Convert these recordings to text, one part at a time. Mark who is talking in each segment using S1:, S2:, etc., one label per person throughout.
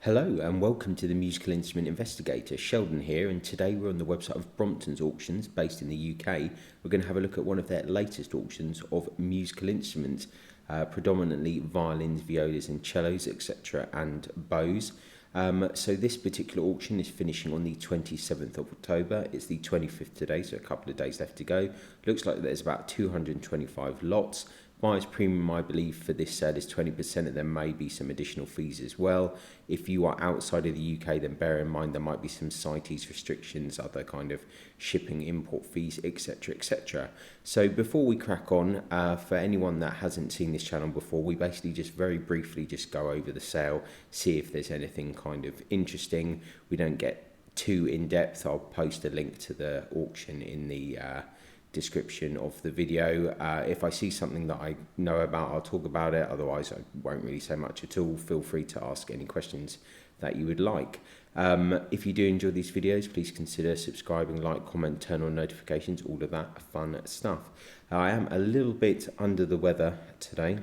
S1: Hello and welcome to the Musical Instrument Investigator. Sheldon here, and today we're on the website of Brompton's Auctions based in the UK. We're going to have a look at one of their latest auctions of musical instruments, predominantly violins, violas and cellos, etc. and bows. So this particular auction is finishing on the 27th of October. It's the 25th today, so a couple of days left to go. Looks like there's about 225 lots. Buyer's premium, I believe, for this sale is 20%, and there may be some additional fees as well. If you are outside of the UK, then bear in mind there might be some CITES restrictions, other kind of shipping, import fees, etc, etc. So before we crack on, for anyone that hasn't seen this channel before, we basically just very briefly just go over the sale, see if there's anything kind of interesting. We don't get too in-depth. I'll post a link to the auction in the description of the video. If I see something that I know about, I'll talk about it. Otherwise, I won't really say much at all. Feel free to ask any questions that you would like. If you do enjoy these videos, please consider subscribing, like, comment, turn on notifications, all of that fun stuff. I am a little bit under the weather today,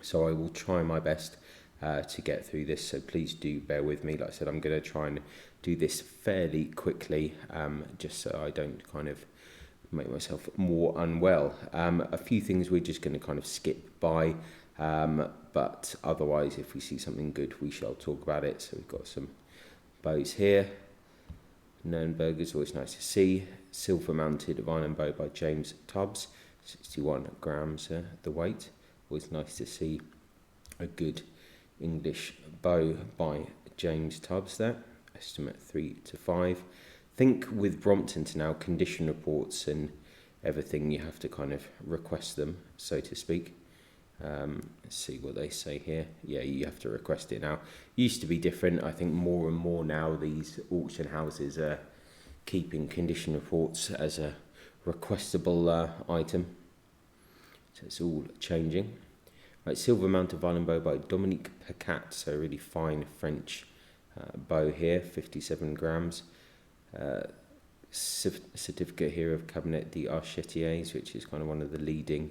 S1: so I will try my best to get through this, so please do bear with me. Like I said, I'm going to try and do this fairly quickly, just so I don't kind of make myself more unwell. A few things we're just going to kind of skip by, but otherwise if we see something good we shall talk about it. So we've got some bows here. Nürnberger's always nice to see. Silver mounted violin bow by James Tubbs, 61 grams the weight. Always nice to see a good English bow by James Tubbs there. Estimate 3 to 5. Think with Brompton to now, condition reports and everything, you have to kind of request them, so to speak. Let's see what they say here. Yeah, you have to request it now. Used to be different. I think more and more now these auction houses are keeping condition reports as a requestable item. So it's all changing. Right, silver mounted violin bow by Dominique Pacat. So really fine French bow here, 57 grams. Certificate here of Cabinet d'Archetiers, which is kind of one of the leading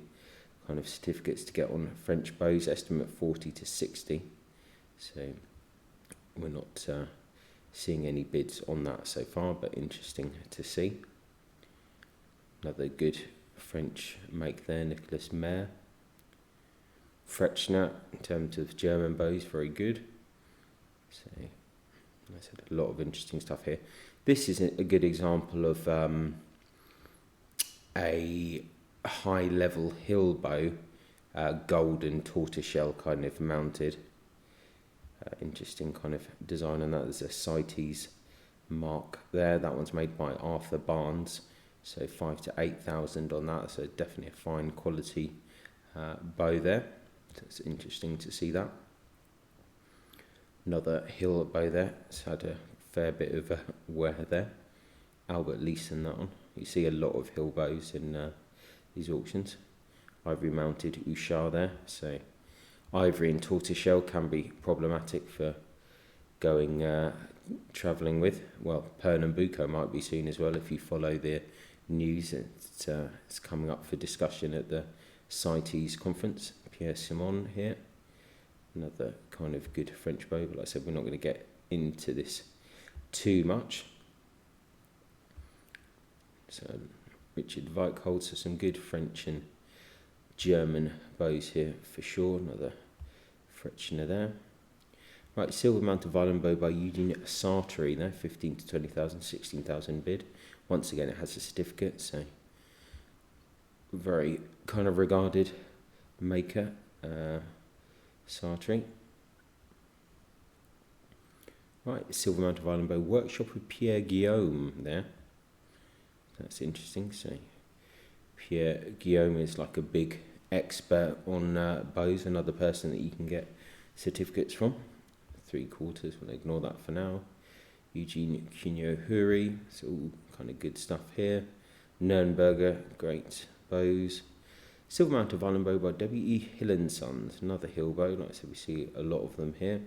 S1: kind of certificates to get on French bows. Estimate 40 to 60. So we're not seeing any bids on that so far, but interesting to see. Another good French make there, Nicolas Mayer. Frechner, in terms of German bows, very good. So I said a lot of interesting stuff here. This is a good example of a high-level hill bow, golden tortoiseshell kind of mounted. Interesting kind of design on that. There's a CITES mark there. That one's made by Arthur Barnes, so 5,000 to 8,000 on that. So definitely a fine quality bow there. So it's interesting to see that. Another hill bow there. It's had a fair bit of wear there. Albert Leeson, that one. You see a lot of hill bows in these auctions. Ivory mounted Ushar there. So ivory and tortoiseshell can be problematic for going travelling with. Well, Pernambuco might be soon as well if you follow the news. It's coming up for discussion at the CITES conference. Pierre Simon here. Another kind of good French bow, but like I said, we're not going to get into this too much. So Richard Weichholz, so some good French and German bows here for sure. Another Frechner there. Right, silver mounted violin bow by Eugene Sartori there, 15 to 20,000, 16,000 bid. Once again, it has a certificate, so very kind of regarded maker, Sartori. Right, silver mounted violin bow workshop with Pierre Guillaume there. That's interesting. So Pierre Guillaume is like a big expert on bows, another person that you can get certificates from. 3/4, we'll ignore that for now. Eugene Cunio-Huri, it's all kind of good stuff here. Nürnberger, great bows. Silver mounted violin bow by W.E. Hill and Sons, another hill bow. Like I said, we see a lot of them here.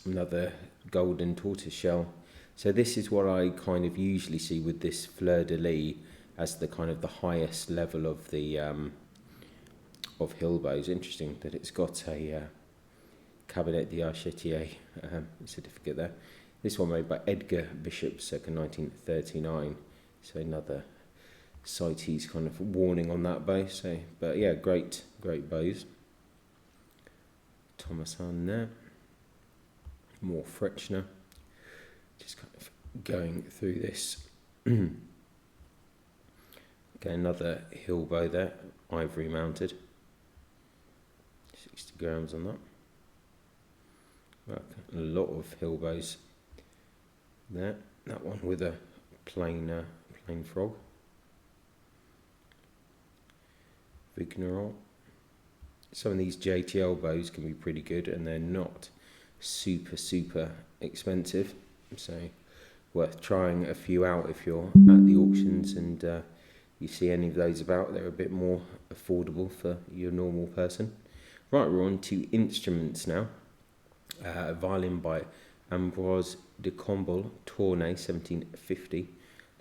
S1: Another golden tortoiseshell. So this is what I kind of usually see with this fleur-de-lis as the kind of the highest level of the of hill bows. Interesting that it's got a Cabinet d'Archetier certificate there. This one made by Edgar Bishop, circa 1939. So another CITES kind of warning on that bow. So, but yeah, great bows. Thomas on there. More Frechner. Just kind of going through this. Okay, another hill bow there, ivory mounted. 60 grams on that. Okay, a lot of hill bows there. That one with a plain frog. Vigneron. Some of these JTL bows can be pretty good, and they're not super expensive, so worth trying a few out if you're at the auctions and you see any of those about. They're a bit more affordable for your normal person. Right, we're on to instruments now. A violin by Ambroise de Comble, Tournai, 1750.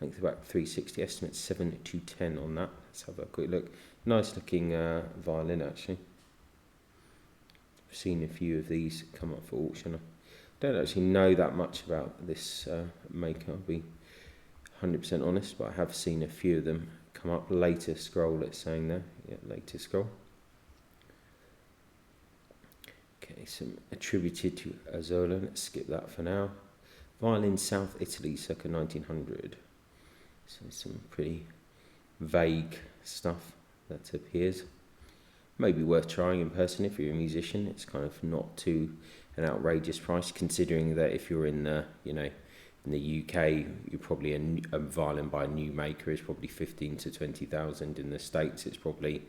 S1: Length about 360, estimate 7 to 10 on that. Let's have a quick look. Nice looking violin actually. I've seen a few of these come up for auction. I don't actually know that much about this maker, I'll be 100% honest, but I have seen a few of them come up. Later scroll, it's saying there. Yeah, later scroll. Okay, some attributed to Azola. Let's skip that for now. Violin, South Italy, circa 1900. So some pretty vague stuff that appears. Maybe worth trying in person if you're a musician. It's kind of not too an outrageous price, considering that if you're in the, in the UK, you're probably a violin by a new maker is probably 15 to 20,000. In the States, it's probably,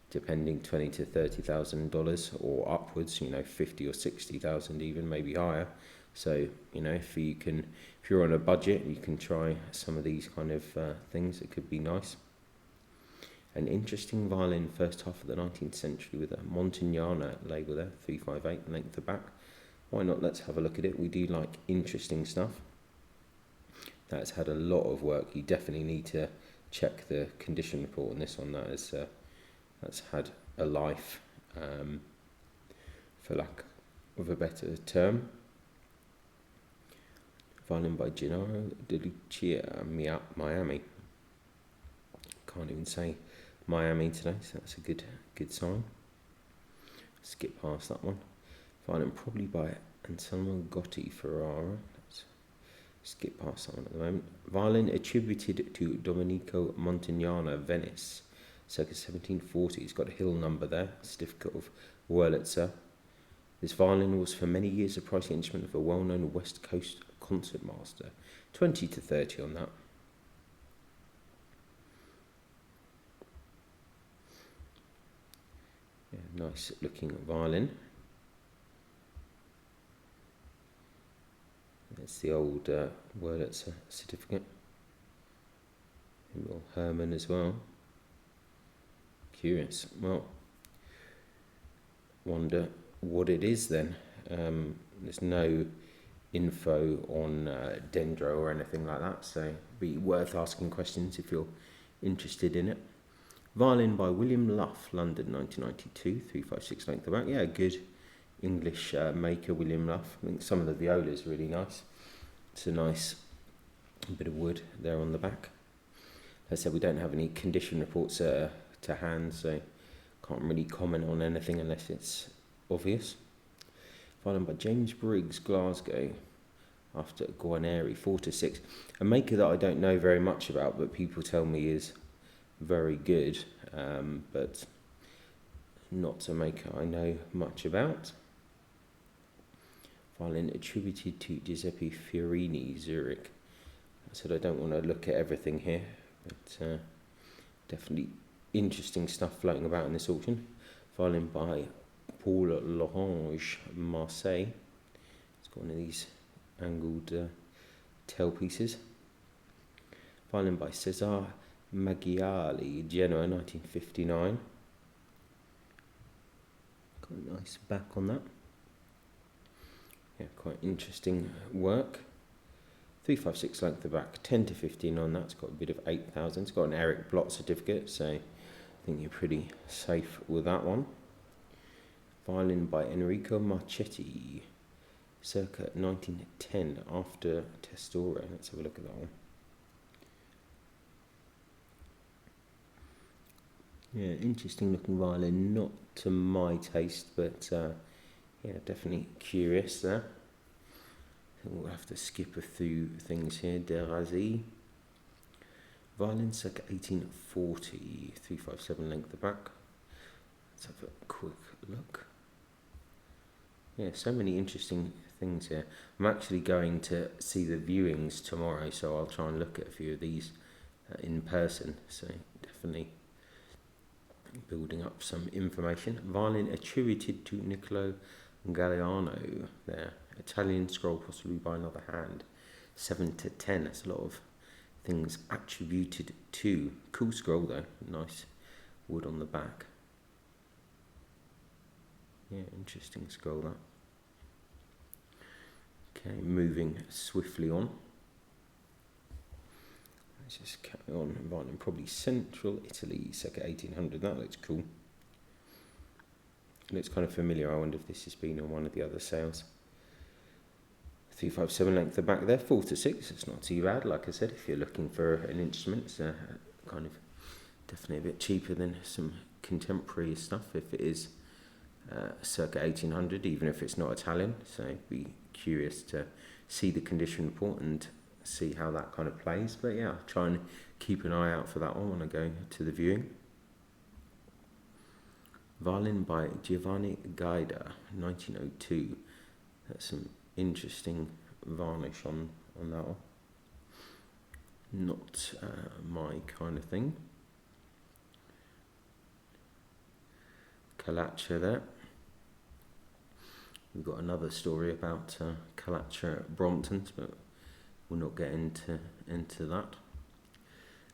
S1: depending, $20,000 to $30,000 or upwards. 50 or 60,000 even, maybe higher. So if you're on a budget, you can try some of these kind of things. It could be nice. An interesting violin, first half of the 19th century, with a Montagnana label there, 358 length of back. Why not? Let's have a look at it. We do like interesting stuff. That's had a lot of work. You definitely need to check the condition report on this one. That's had a life, for lack of a better term. Violin by Gennaro de Lucia, Miami. Can't even say Miami today, so that's a good sign. Skip past that one. Violin probably by Anselmo Gotti, Ferrara. Let's skip past that one at the moment. Violin attributed to Domenico Montagnana, Venice, circa 1740. It's got a hill number there, certificate of Wurlitzer. This violin was for many years a pricey instrument of a well-known West Coast concertmaster. 20 to 30 on that. Yeah, nice looking violin. That's the old Wurlitzer certificate. Emil Herman as well. Curious. Well, wonder what it is then. There's no info on dendro or anything like that, so it'd be worth asking questions if you're interested in it. Violin by William Luff, London, 1992, 356 length of back. Yeah, good English maker, William Luff. I think some of the viola is really nice. It's a nice bit of wood there on the back. As I said, we don't have any condition reports to hand, so can't really comment on anything unless it's obvious. Violin by James Briggs, Glasgow, after Guarneri, 4 to 6. A maker that I don't know very much about, but people tell me is very good, but not a maker I know much about. Violin attributed to Giuseppe Fiorini, Zurich. I said I don't want to look at everything here, but definitely interesting stuff floating about in this auction. Violin by Paul Lorange, Marseille. It's got one of these angled tailpieces. Violin by Cesare Maggiali, Genoa, 1959. Got a nice back on that. Yeah, quite interesting work. 356 length of back, 10 to 15 on that. It's got a bit of 8,000. It's got an Eric Blot certificate, so I think you're pretty safe with that one. Violin by Enrico Marchetti, circa 1910, after Testore. Let's have a look at that one. Yeah, interesting looking violin, not to my taste, but yeah, definitely curious there. We'll have to skip a few things here. Derazi. Violin circa 1840, 357 length the back. Let's have a quick look. Yeah, so many interesting things here. I'm actually going to see the viewings tomorrow, so I'll try and look at a few of these in person. So definitely building up some information. Violin attributed to Niccolo Galliano there. Italian scroll possibly by another hand. 7 to 10. That's a lot of things attributed to. Cool scroll though. Nice wood on the back. Yeah, interesting scroll that. Okay, moving swiftly on. Let's just carry on. Violin probably Central Italy, circa 1800. That looks cool. Looks kind of familiar. I wonder if this has been on one of the other sales. 357 length the back there, 4 to 6. It's not too bad. Like I said, if you're looking for an instrument, it's kind of definitely a bit cheaper than some contemporary stuff if it is circa 1800, even if it's not Italian. So be curious to see the condition report and see how that kind of plays. But yeah, try and keep an eye out for that one when I go to the viewing. Violin by Giovanni Gaida, 1902. That's some interesting varnish on that one. Not my kind of thing. Calaccia there. We've got another story about Calaccia at Brompton, but we'll not get into that.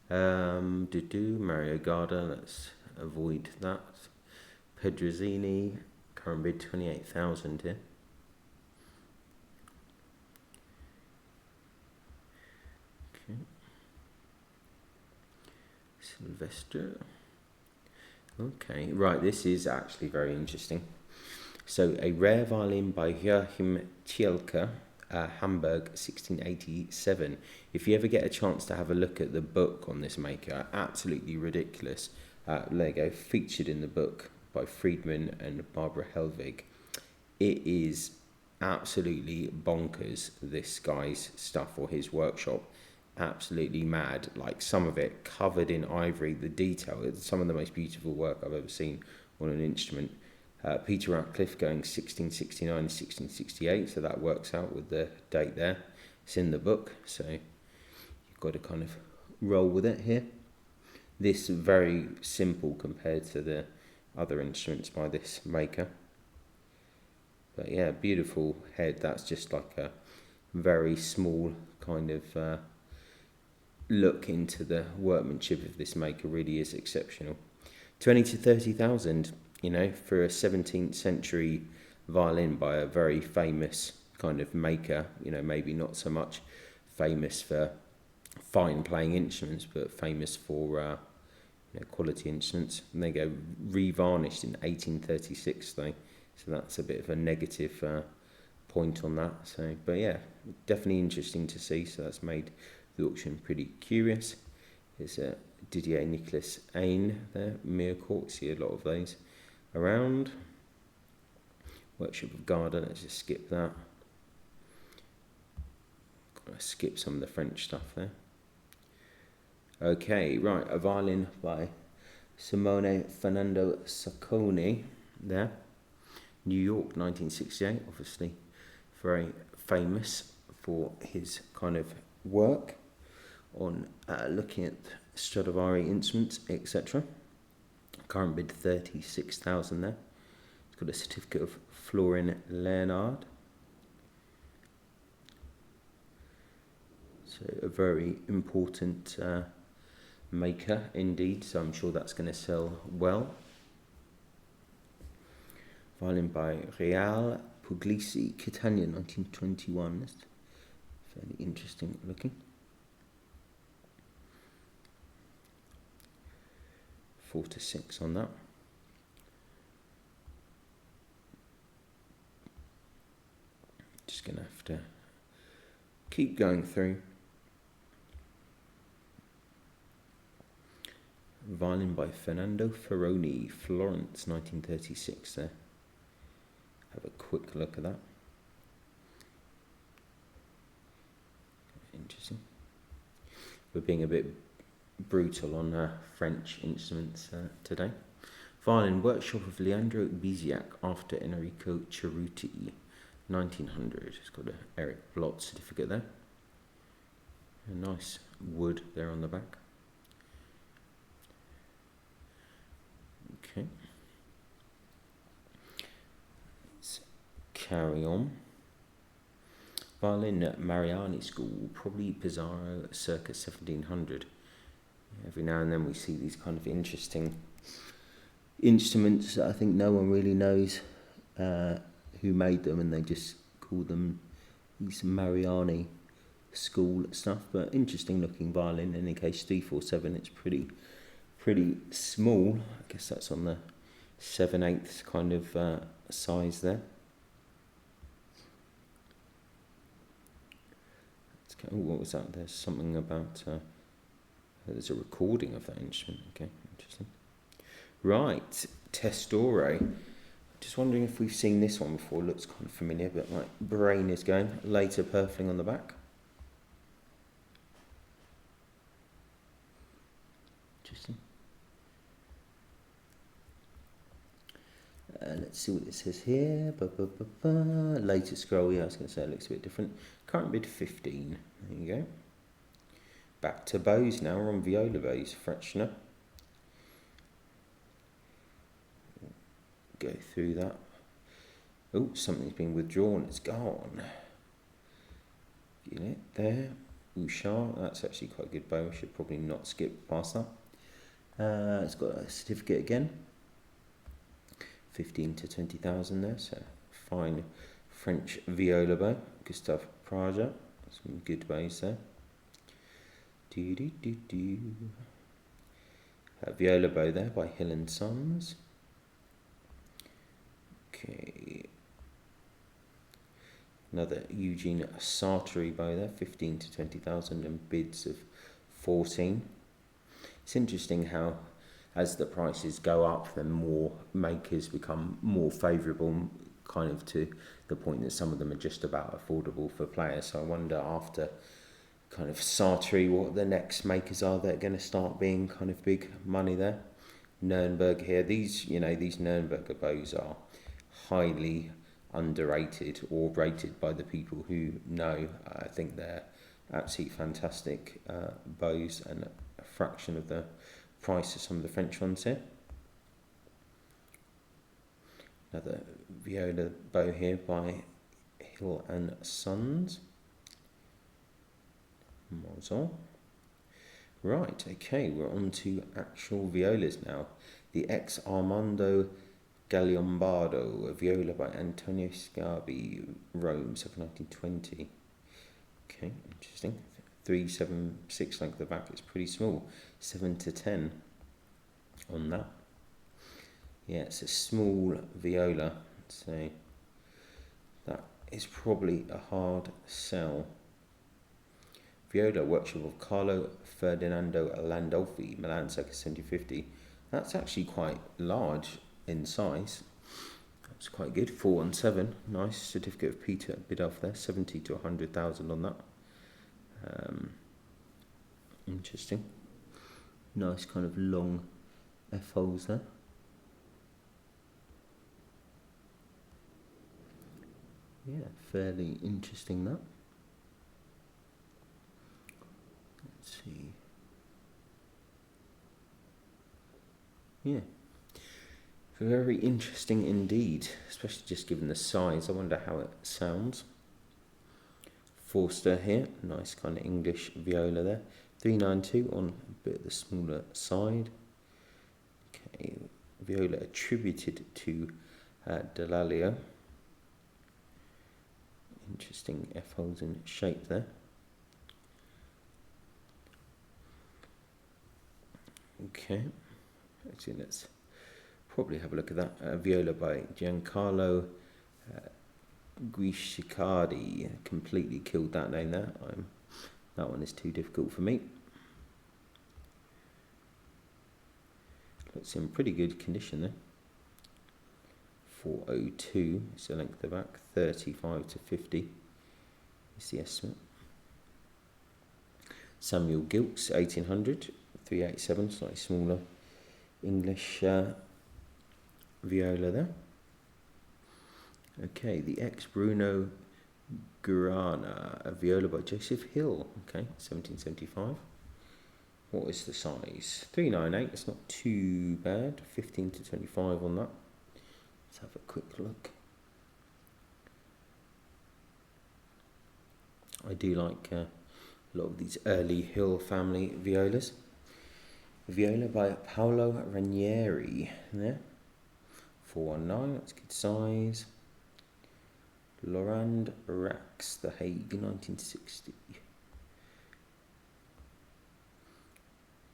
S1: Mario Garda, let's avoid that. Pedrozzini, current bid 28,000 here. Okay. Sylvester. Okay, right, this is actually very interesting. So, a rare violin by Joachim Thielke, Hamburg, 1687. If you ever get a chance to have a look at the book on this maker, absolutely ridiculous. There you go, featured in the book by Friedman and Barbara Helvig. It is absolutely bonkers, this guy's stuff, or his workshop. Absolutely mad. Like, some of it covered in ivory, the detail, it's some of the most beautiful work I've ever seen on an instrument. Peter Ratcliffe going 1669 to 1668, so that works out with the date there. It's in the book, so you've got to kind of roll with it here. This is very simple compared to the other instruments by this maker. But yeah, beautiful head. That's just like a very small kind of look into the workmanship of this maker. Really is exceptional. 20 to 30,000, you know, for a 17th century violin by a very famous kind of maker. You know, maybe not so much famous for fine playing instruments, but famous for quality instruments. And they go revarnished in 1836 though, so that's a bit of a negative point on that. So, but yeah, definitely interesting to see. So that's made the auction pretty curious. There's a Didier Nicolas Ain there, Mircourt, see a lot of those around. Workshop of Garda, let's just skip that. Gotta skip some of the French stuff there. Okay, right, a violin by Simone Fernando Sacconi there. New York, 1968, obviously very famous for his kind of work on looking at Stradivari instruments, etc. Current bid 36,000 there. It's got a certificate of Florin Leonard. So a very important maker indeed, so I'm sure that's going to sell well. Violin by Real Puglisi, Catania, 1921. That's fairly interesting looking. 4 to 6 on that. to keep going through. Violin by Fernando Ferroni, Florence, 1936 there. Have a quick look at that. Interesting. We're being a bit brutal on French instruments today. Violin, workshop of Leandro Biziac after Enrico Cerruti, 1900. It's got an Eric Blott certificate there. A nice wood there on the back. Okay. Let's carry on. Violin at Mariani School, probably Pizarro circa 1700. Every now and then we see these kind of interesting instruments that I think no one really knows who made them, and they just call them these Mariani School stuff. But interesting looking violin. In any case, 347. It's pretty small. I guess that's on the 7/8 kind of size there. Oh, what was that? There's something about there's a recording of that instrument. Okay, interesting. Right, Testore. Just wondering if we've seen this one before. Looks kind of familiar, but my brain is going. Later purfling on the back. Interesting. Let's see what it says here. Later scroll, yeah, I was going to say it looks a bit different. Current bid 15. There you go. Back to bows now. We're on viola bows. Frechner. Go through that. Oh, something's been withdrawn. It's gone. Get it there. Bouchard. That's actually quite a good bow. I should probably not skip past that. It's got a certificate again. 15 to 20,000 there, so fine French viola bow. Gustave Praja, some good bows there. Viola bow there by Hill and Sons. Okay. Another Eugene Sartori bow there, 15 to 20,000 and bids of 14. It's interesting how as the prices go up, then more makers become more favourable, kind of to the point that some of them are just about affordable for players. So I wonder, after kind of Sartori, what the next makers are that are going to start being kind of big money there. Nürnberg here. These Nürnberger bows are highly underrated or rated by the people who know. I think they're absolutely fantastic bows, and a fraction of the price of some of the French ones here. Another viola bow here by Hill and Sons. Mozart. Right, okay, we're on to actual violas now. The ex Armando Gagliombardo, a viola by Antonio Scarbi, Rome, 1920. Okay, interesting. 3/7/6 length of the back. It's pretty small. 7 to 10 on that. Yeah, it's a small viola, so that is probably a hard sell. Viola, workshop of Carlo Ferdinando Landolfi, Milan, circa 1750. That's actually quite large in size. That's quite good. 417. Nice. Certificate of Peter Bidoff there. 70 to 100,000 on that. Interesting. Nice kind of long F holes there. Yeah, fairly interesting that. Let's see. Yeah. Very interesting indeed, especially just given the size. I wonder how it sounds. Forster here, nice kind of English viola there. 392 on a bit of the smaller side. Okay, viola attributed to Delalio. Interesting F holes in shape there. Okay, actually let's probably have a look at that. Viola by Giancarlo Guiscicardi, completely killed that name there. That one is too difficult for me. Looks in pretty good condition there. 402 is the length of the back, 35 to 50 is the estimate. Samuel Gilks, 1800, 387, slightly smaller English viola there. Okay, the ex Bruno Gurana, a viola by Joseph Hill, okay, 1775. What is the size? 398, it's not too bad, 15 to 25 on that. Let's have a quick look. I do like a lot of these early Hill family violas. Viola by Paolo Ranieri there. 419, that's good size. Laurent Rax, The Hague, 1960.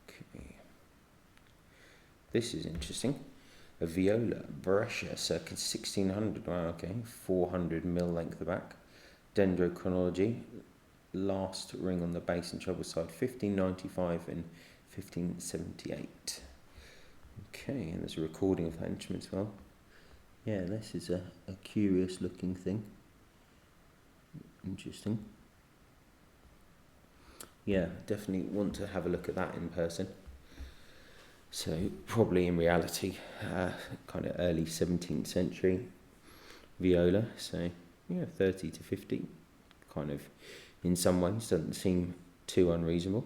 S1: Okay. This is interesting. A viola, Brescia, circa 1600. Wow, okay. 400mm length the back. Dendrochronology. Last ring on the bass and treble side, 1595 and 1578. Okay, and there's a recording of that instrument as well. Yeah, this is a curious looking thing. Interesting. Yeah, definitely want to have a look at that in person. So probably in reality, kind of early 17th century viola. So yeah, 30 to 50, kind of in some ways doesn't seem too unreasonable.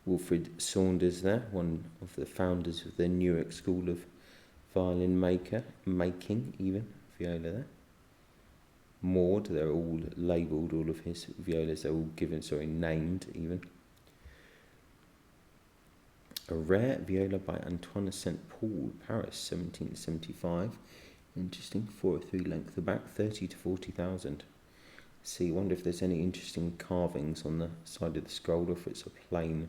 S1: Wilfred Saunders there, one of the founders of the Newark School of Violin making even, viola there. Maud, they're all labelled, all of his violas, they're all named even. A rare viola by Antoine St. Paul, Paris, 1775. Interesting, 403 length the back, 30 to 40,000. See, wonder if there's any interesting carvings on the side of the scroll, or if it's a plain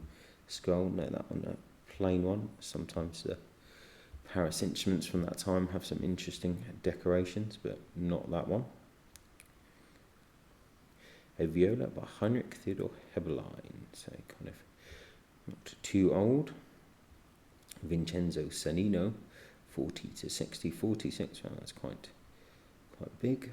S1: scroll. No, that one, no, plain one. Sometimes the Paris instruments from that time have some interesting decorations, but not that one. A viola by Heinrich Theodor Heberlein, so kind of not too old. Vincenzo Sanino, 40 to 60, 46, well, that's quite big.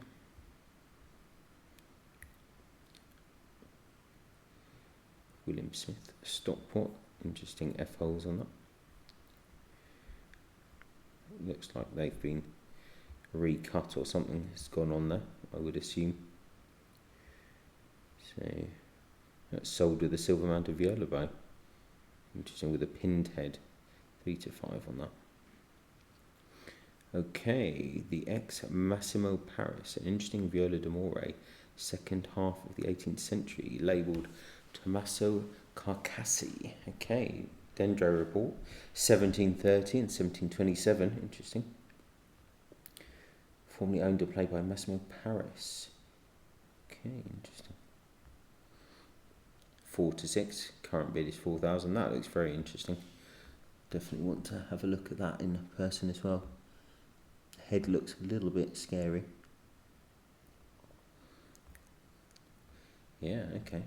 S1: William Smith, Stockport, interesting F-holes on that. Looks like they've been recut or something has gone on there, I would assume. So, that's sold with a silver mounted viola bow. Interesting, with a pinned head, 3 to 5 on that. Okay, the ex Massimo Paris, an interesting viola d'amore, second half of the 18th century, labelled Tommaso Carcassi. Okay, Dendro report, 1730 and 1727, interesting. Formerly owned and played by Massimo Paris. Okay, interesting. 4 to 6, current bid is 4,000. That looks very interesting. Definitely want to have a look at that in person as well. Head looks a little bit scary. Yeah, okay.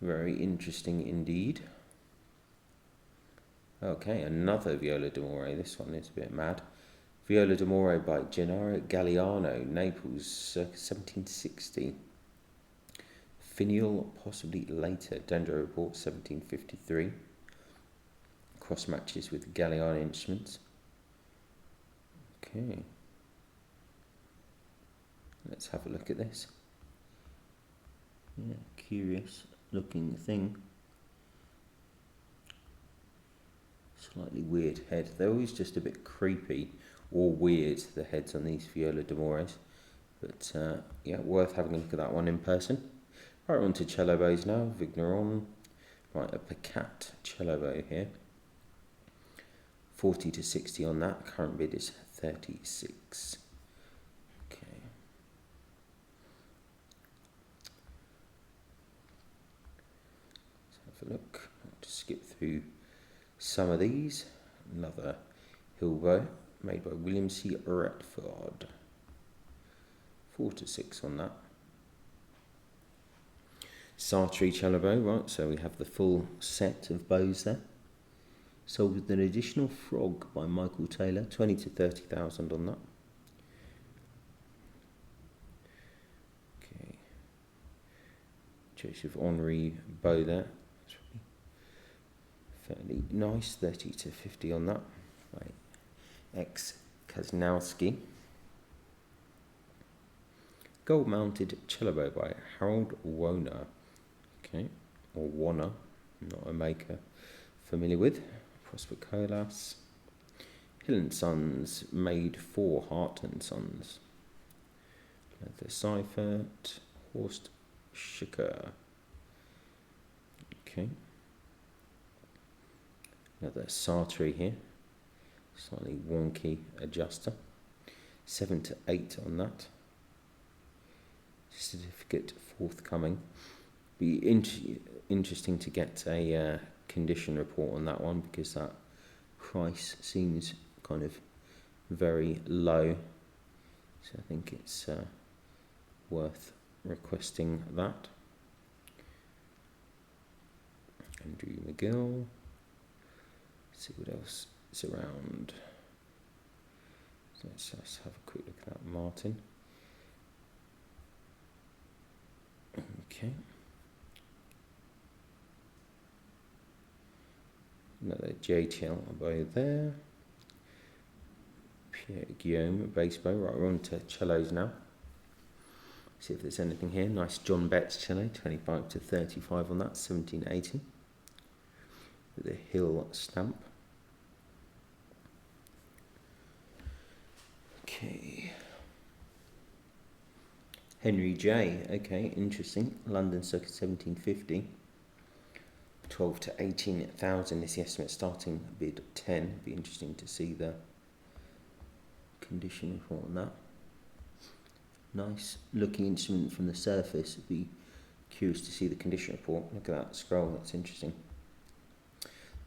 S1: Very interesting indeed. Okay, another viola d'amore. This one is a bit mad. Viola d'amore by Gennaro Galliano, Naples, circa 1760. Finial, possibly later. Dendro report, 1753. Cross matches with Galliano instruments. Okay. Let's have a look at this. Yeah, curious looking thing. Slightly weird head. They're always just a bit creepy or weird, the heads on these viola d'amores. But yeah, worth having a look at that one in person. Right, on to cello bows now. Vigneron. Right, a Picat cello bow here. 40 to 60 on that. Current bid is 36. Okay. Let's have a look. I'll just skip through some of these. Another hill bow made by William C. Retford. 4 to 6 on that. Sartre cello bow, right, so we have the full set of bows there. Sold with an additional frog by Michael Taylor, 20 to 30,000 on that. Okay. Joseph Henri bow there. Fairly nice, 30 to 50 on that. Right. X Kaznowski. Gold mounted cello bow by Harold Warner. Okay, or Warner, not a maker familiar with. Prosper Colas. Hill & Sons, made for Hart & Sons. Leather Seifert, Horst Schicker. Okay. Another Sartre here, slightly wonky adjuster. 7 to 8 on that. Certificate forthcoming. Be interesting to get a condition report on that one, because that price seems kind of very low, so I think it's worth requesting that. Andrew McGill. Let's see what else is around. So let's just have a quick look at that. Martin. Okay. Another JTL bow there. Pierre Guillaume bass bow. Right, we're on to cellos now. See if there's anything here. Nice John Betts cello, 25 to 35 on that, 1780. With a Hill stamp. Okay. Henry J. Okay, interesting. London circa 1750. 12 to 18,000 is the estimate, starting bid 10. Be interesting to see the condition report on that. Nice looking instrument from the surface. Be curious to see the condition report. Look at that scroll, that's interesting.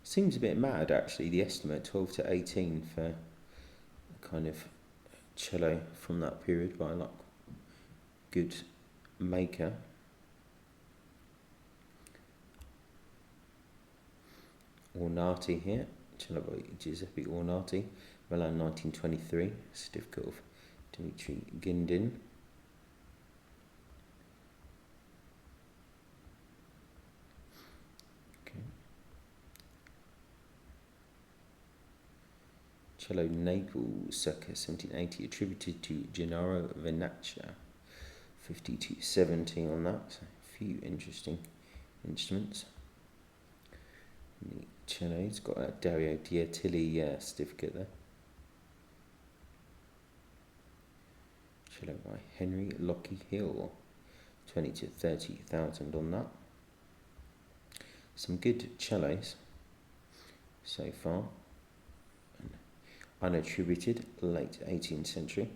S1: Seems a bit mad actually, the estimate 12 to 18 for a kind of cello from that period, but I like good maker. Ornati here, cello by Giuseppe Ornati, Milan 1923, certificate of Dmitry Gindin. Okay. Cello Naples, circa 1780, attributed to Gennaro Venaccia, 50 to 70 on that. So a few interesting instruments. The cello's got a Dario Diatilli certificate there. Cello by Henry Lockie Hill, 20 to 30,000 on that. Some good cellos so far. Unattributed, late 18th century.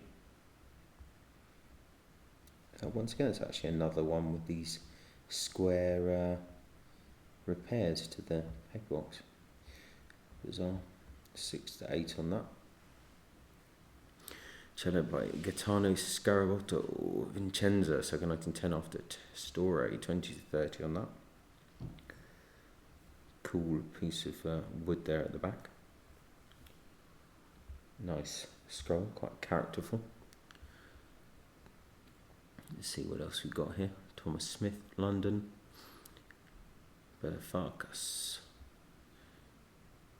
S1: Once again, it's actually another one with these square repairs to the pegbox. Bizarre. 6 to 8 on that. Cello by Gaetano Scarabotto, Vincenza, circa 1910 after Story, 20 to 30 on that. Cool piece of wood there at the back. Nice scroll, quite characterful. Let's see what else we've got here. Thomas Smith, London. Farkas.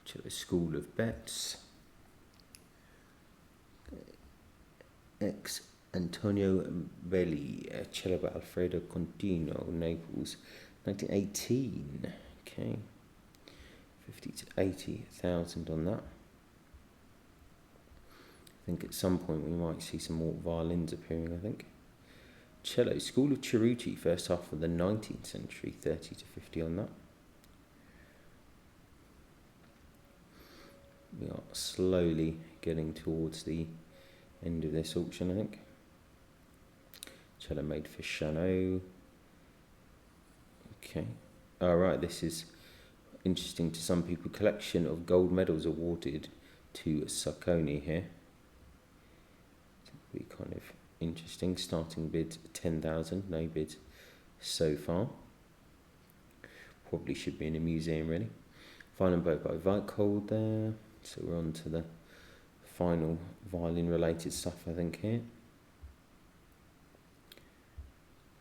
S1: Cello School of Betts. Ex Antonio Belli, cello by Alfredo Contino, Naples, 1918. Okay. 50 to 80,000 on that. I think at some point we might see some more violins appearing, I think. Cello, School of Cerruti, first half of the 19th century, 30 to 50 on that. We are slowly getting towards the end of this auction, I think. Cello made for Chanot. Okay. Alright, this is interesting to some people. Collection of gold medals awarded to Sacconi here. We kind of interesting. Starting bid 10,000, no bid so far. Probably should be in a museum, really. Violin bow by Vicold there. So we're on to the final violin related stuff, I think, here.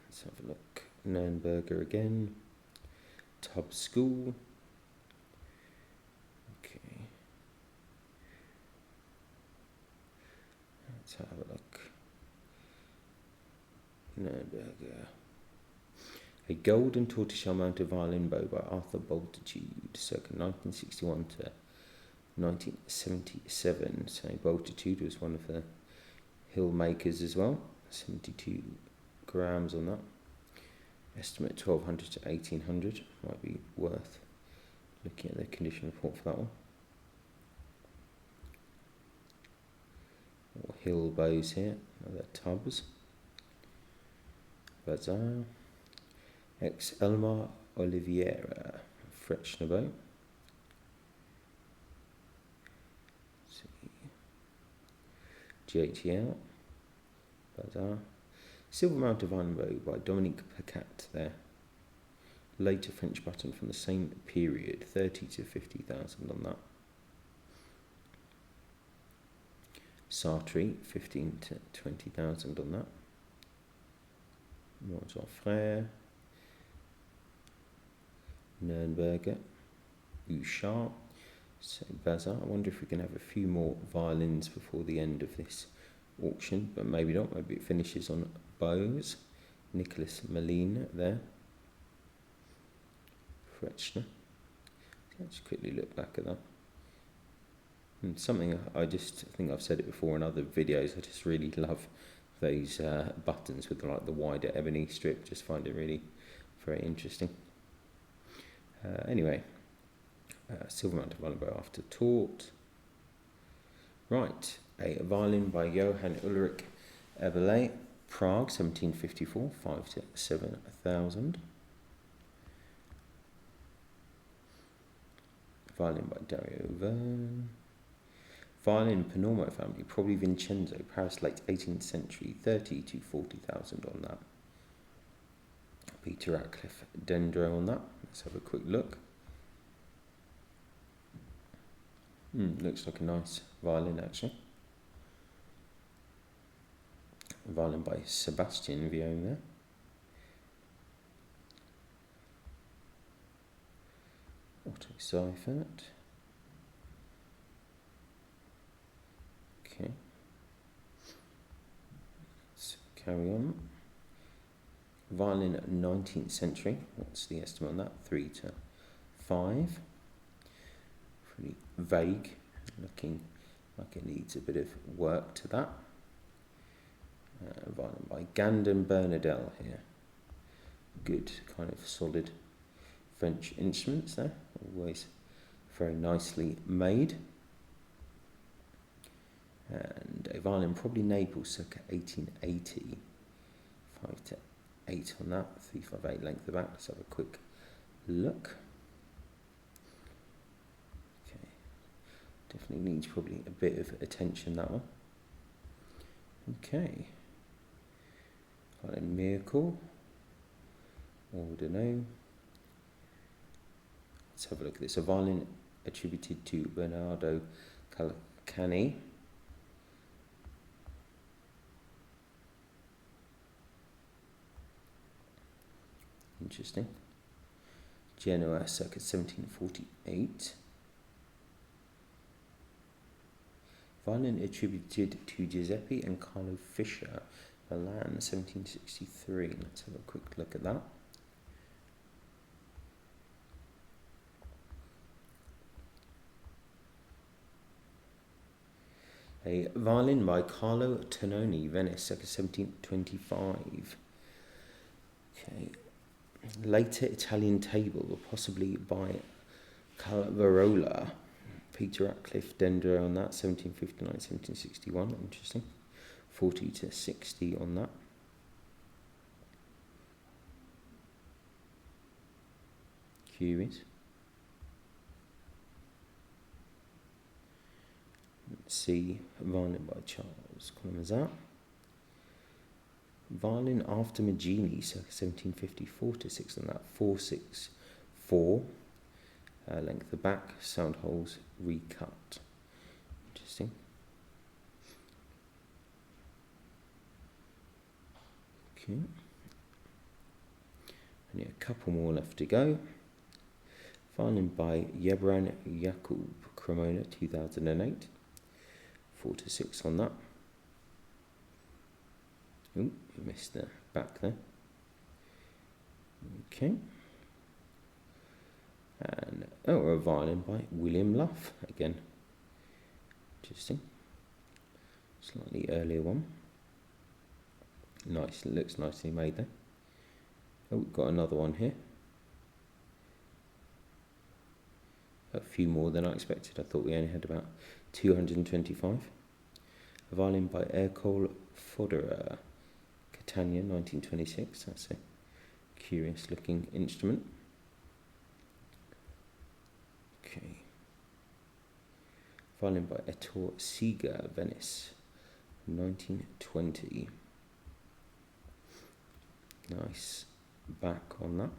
S1: Let's have a look. Nürnberger again. Tub School. Okay. Let's have a look. Nürnberger. A golden tortoiseshell mounted violin bow by Arthur Bultitude, circa 1961 to 1977. So Bultitude was one of the hill makers as well. 72 grams on that. Estimate 1200 to 1800. Might be worth looking at the condition report for that one. Or hill bows here. They're tubs. Bazaar. Ex Elmar Oliveira Frechner bow. GHL. Bazaar. Silver mounted violin bow by Dominique Pacat there. Later French button from the same period, 30 to 50,000 on that. Sartre, 15 to 20,000 on that. Mozart Frère. Nürnberger. Bouchard. So Bazaar. I wonder if we can have a few more violins before the end of this auction, but maybe not. Maybe it finishes on bows. Nicholas Molina there. Frechner. Let's quickly look back at that. And something I think I've said it before in other videos. I just really love those buttons with the wider ebony strip. Just find it really very interesting. Anyway, silver mounted violin bow after taught. Right, a violin by Johann Ulrich Eberle, Prague, 1754, 5 to 7,000. Violin by Dario Verne. Violin Panormo family, probably Vincenzo, Paris, late 18th century, 30 to 40,000 on that. Peter Ratcliffe Dendro on that. Let's have a quick look. Looks like a nice violin actually. Violin by Sebastian Vion there. Otto Seifert. Okay. Let's carry on. Violin 19th century. What's the estimate on that? 3 to 5. Pretty vague. Looking like it needs a bit of work to that. Violin by Gandon Bernadelle here. Good kind of solid French instruments there. Always very nicely made. And a violin, probably Naples, circa 1880. 5 to 8 on that, 358 length of back. Let's have a quick look. Okay, definitely needs probably a bit of attention, that one. Okay, violin Miracle, Ordino. Let's have a look at this. A violin attributed to Bernardo Calcani. Interesting. Genoa, circa 1748. Violin attributed to Giuseppe and Carlo Fischer, Milan, 1763. Let's have a quick look at that. A violin by Carlo Tononi, Venice, circa 1725. Okay. Later Italian table, or possibly by Calvarola. Peter Ratcliffe Dendro on that, 1759, 1761. Interesting. 40 to 60 on that. Curious. Let's see, violin by Charles Clemenzat. Violin after Maggini, circa 1754 to 6 on that, 464. Length the back, sound holes recut. Interesting. Okay. Only a couple more left to go. Violin by Yebran Yakub, Cremona, 2008. 4 to 6 on that. Oh, missed the back there. Okay. And a violin by William Luff again. Interesting. Slightly earlier one. Nice, looks nicely made there. Oh, we've got another one here. A few more than I expected. I thought we only had about 225. A violin by Ercole Fodderer, Catania, 1926. That's a curious looking instrument. Okay. Violin by Ettore Seeger, Venice, 1920. Nice back on that.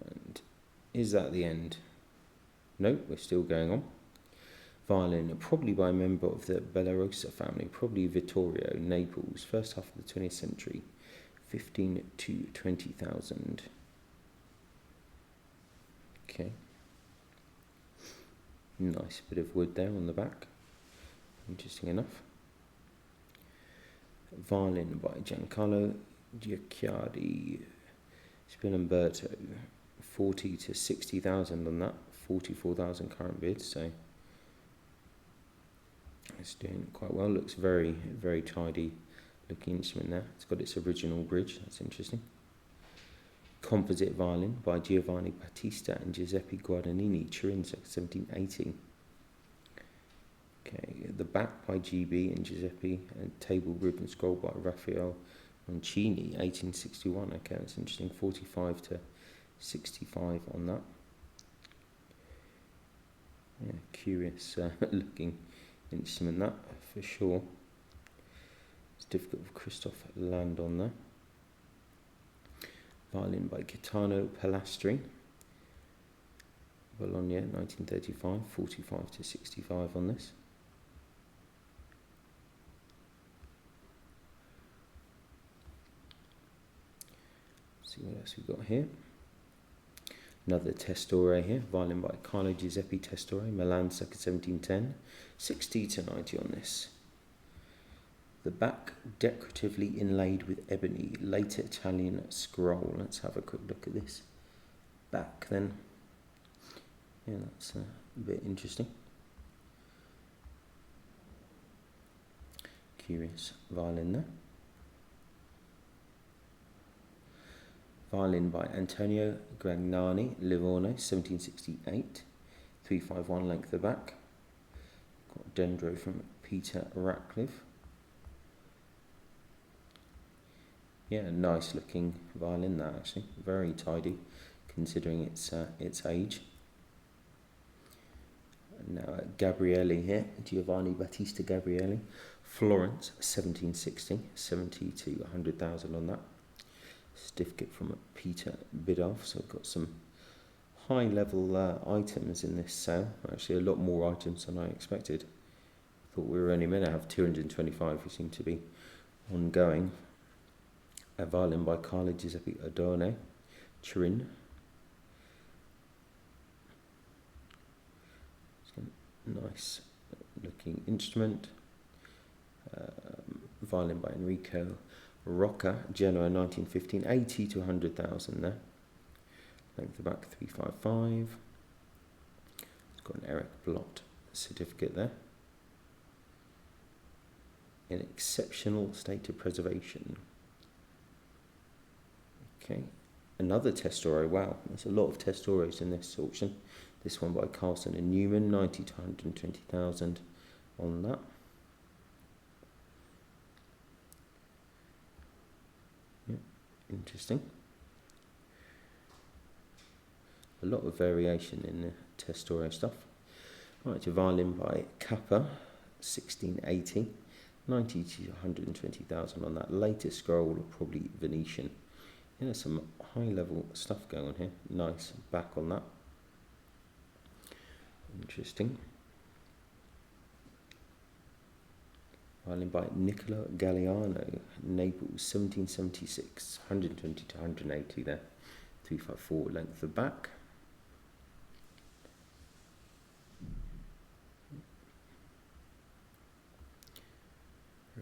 S1: And is that the end? No, we're still going on. Violin, probably by a member of the Bellarosa family, probably Vittorio, Naples, first half of the 20th century, 15 to 20,000. Okay. Nice bit of wood there on the back. Interesting enough. Violin by Giancarlo Giacchiardi, Spilimberto, 40 to 60,000 on that, 44,000 current bids, so it's doing quite well. Looks very, very tidy looking instrument there. It's got its original bridge, that's interesting. Composite violin by Giovanni Battista and Giuseppe Guadagnini, Turin, 1780. Okay, the back by GB and Giuseppe, and table ribbon scroll by Raphael Mancini, 1861. Okay, that's interesting. 45 to 65 on that. Yeah, curious looking instrument that for sure. It's difficult for Christoph Land on there. Violin by Gaetano Palastri, Bologna, 1935. 45 to 65 on this. See what else we've got here. Another Testore here, violin by Carlo Giuseppe Testore, Milan, circa 1710, 60 to 90 on this. The back decoratively inlaid with ebony, late Italian scroll. Let's have a quick look at this back then. Yeah, that's a bit interesting. Curious violin there. Violin by Antonio Gragnani, Livorno, 1768. 351 length the back. Got dendro from Peter Ratcliffe. Yeah, nice looking violin that actually. Very tidy considering its age. And now Gabrielli here, Giovanni Battista Gabrielli, Florence, 1760, 70 to 100,000 on that. Certificate from Peter Bidoff, so we've got some high level items in this sale. Actually a lot more items than I expected. Thought we were only meant to have 225, we seem to be ongoing. A violin by Carlo Giuseppe Adorne, Turin. Nice looking instrument. Violin by Enrico Rocca, Genoa, 1915, 80 to 100,000 there. Length of back 355. It's got an Eric Blott certificate there. In exceptional state of preservation. Okay, another Testore. Wow, there's a lot of Testores in this auction. This one by Carlson and Newman, 90 to 120,000 on that. Yeah, interesting. A lot of variation in the Testore stuff. Right, a violin by Kappa, 1680, 90 to 120,000 on that. Latest scroll, probably Venetian. Yeah, some high level stuff going on here. Nice back on that. Interesting. Violin by Nicola Galliano, Naples, 1776, 120 to 180 there. 354 length of back.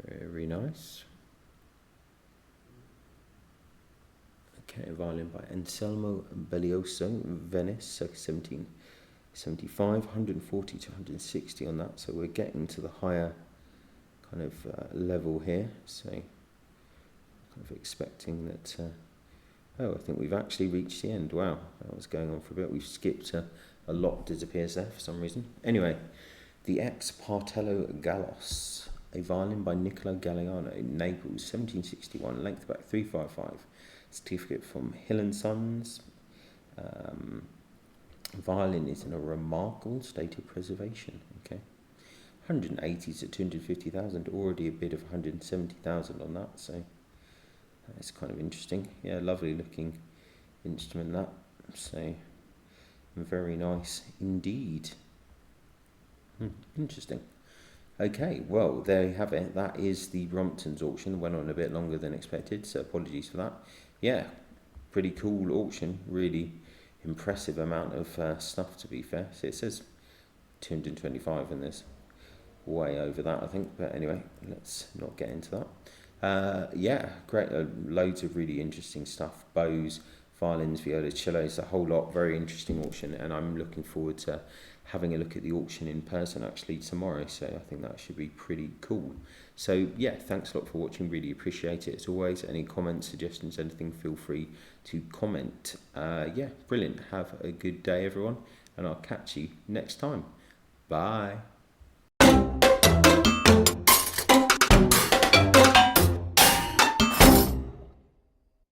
S1: Very nice. Okay, violin by Anselmo Bellioso, Venice, circa 1775, 140 to 160 on that. So we're getting to the higher kind of level here. So kind of expecting that. Oh, I think we've actually reached the end. Wow, that was going on for a bit. We've skipped a lot disappears there for some reason. Anyway, the ex Partello Gallos, a violin by Niccolo Galliano, Naples, 1761, length back 355. Certificate from Hill & Sons. Violin is in a remarkable state of preservation. Okay, 180 to 250,000, already a bid of 170,000 on that, so that's kind of interesting. Yeah, lovely looking instrument that, so very nice indeed. Interesting. Okay, well, there you have it. That is the Brompton's auction. Went on a bit longer than expected, so apologies for that. Yeah, pretty cool auction. Really impressive amount of stuff, to be fair. So it says 225 and there's way over that, I think. But anyway, let's not get into that. Yeah, great. Loads of really interesting stuff. Bows, violins, violas, cellos, a whole lot. Very interesting auction, and I'm looking forward to having a look at the auction in person actually tomorrow, so I think that should be pretty cool. So yeah, thanks a lot for watching, really appreciate it as always. Any comments, suggestions, anything, feel free to comment. Yeah, brilliant. Have a good day everyone, and I'll catch you next time. Bye.